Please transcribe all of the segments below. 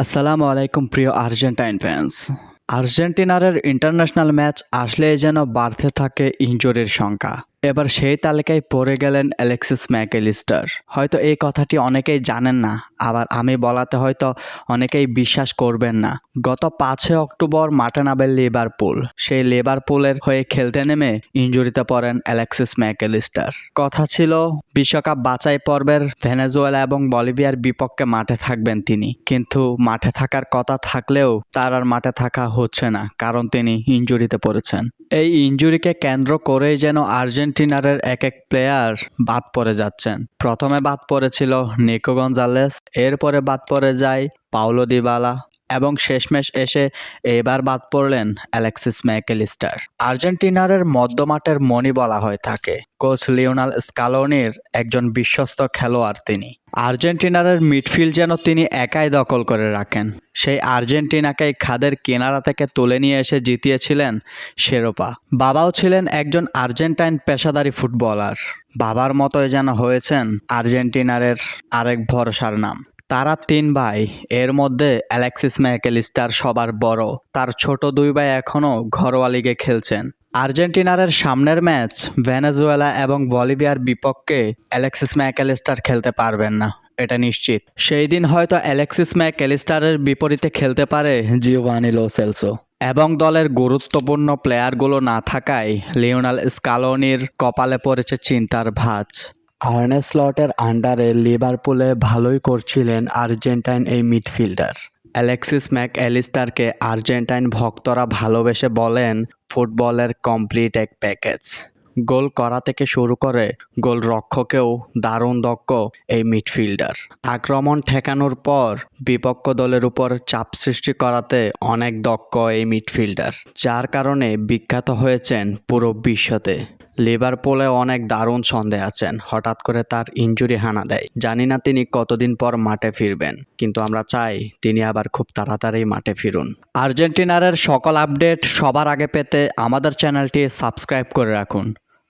আসসালামু আলাইকুম প্রিয় আর্জেন্টাইন ফ্যান্স। আর্জেন্টিনার ইন্টারন্যাশনাল ম্যাচ আসলেই যেন বাড়তে থাকে ইনজুরির সংখ্যা। এবার সেই তালিকায় পড়ে গেলেন অ্যালেক্সিস ম্যাকঅ্যালিস্টার। হয়তো এই কথাটি অনেকেই জানেন না, আবার আমি বলাতে হয়তো অনেকেই বিশ্বাস করবেন না। গত 5 অক্টোবর মাঠে নামে লিভারপুল। সেই লিভারপুলের হয়ে খেলতে নেমে ইনজুরিতে পড়েন অ্যালেক্সিস ম্যাকঅ্যালিস্টার। কথা ছিল বিশ্বকাপ বাছাই পর্বের ভেনেজুয়েলা এবং বলিভিয়ার বিপক্ষে মাঠে থাকবেন তিনি, কিন্তু মাঠে থাকার কথা থাকলেও তার আর মাঠে থাকা হচ্ছে না, কারণ তিনি ইনজুরিতে পড়েছেন। এই ইনজুরিকে কেন্দ্র করেই যেন আর্জেন্টিনার এক এক প্লেয়ার বাদ পড়ে যাচ্ছেন। প্রথমে বাদ পড়েছিল নিকো গঞ্জালেস, এরপরে বাদ পড়ে যায় পাউলো দিবালা এবং শেষমেশ এসে এবার বাদ পড়লেন অ্যালেক্সিস ম্যাকঅ্যালিস্টার। আর্জেন্টিনার মধ্যমাঠের মণি বলা হয়ে থাকে। কোচ লিওনেল স্কালোনির একজন বিশ্বস্ত খেলোয়াড় তিনি। আর্জেন্টিনার মিডফিল্ড যেন তিনি একাই দখল করে রাখেন। সেই আর্জেন্টিনাকে খাদের কিনারা থেকে তুলে নিয়ে এসে জিতিয়েছিলেন শিরোপা। বাবাও ছিলেন একজন আর্জেন্টাইন পেশাদারী ফুটবলার। বাবার মতোই যেন হয়েছেন আর্জেন্টিনার আরেক ভরসার নাম। তারা 3 ভাই, এর মধ্যে অ্যালেক্সিস ম্যাকঅ্যালিস্টার সবার বড়। তার ছোট 2 ভাই এখনও ঘরোয়া লিগে খেলছেন। আর্জেন্টিনার সামনের ম্যাচ ভেনেজুয়েলা এবং বলিভিয়ার বিপক্ষে অ্যালেক্সিস ম্যাকঅ্যালিস্টার খেলতে পারবেন না, এটা নিশ্চিত। সেই দিন হয়তো অ্যালেক্সিস ম্যাকঅ্যালিস্টারের বিপরীতে খেলতে পারে জিওভানি লো সেলসো। এবং দলের গুরুত্বপূর্ণ প্লেয়ারগুলো না থাকায় লিওনেল স্কালোনির কপালে পড়েছে চিন্তার ভাঁজ। আর্নে স্লটের আন্ডারে লিভারপুলে ভালোই করছিলেন আর্জেন্টাইন এই মিডফিল্ডার। অ্যালেক্সিস ম্যাকঅ্যালিস্টারকে আর্জেন্টাইন ভক্তরা ভালোবেসে বলেন ফুটবলের কমপ্লিট এক প্যাকেজ। গোল করা থেকে শুরু করে গোলরক্ষকেও দারুণ দক্ষ এই মিডফিল্ডার। আক্রমণ ঠেকানোর পর বিপক্ষ দলের উপর চাপ সৃষ্টি করাতে অনেক দক্ষ এই মিডফিল্ডার, যার কারণে বিখ্যাত হয়েছেন পুরো বিশ্বতে। লিভারপুলে অনেক দারুণ ছন্দে আছেন, হঠাৎ করে তার ইনজুরি হানা দেয়। জানি না তিনি কতদিন পর মাঠে ফিরবেন, কিন্তু আমরা চাই তিনি আবার খুব তাড়াতাড়ি মাঠে ফিরুন। আর্জেন্টিনার সকল আপডেট সবার আগে পেতে আমাদের চ্যানেলটি সাবস্ক্রাইব করে রাখুন।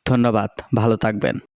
ধন্যবাদ, ভালো থাকবেন।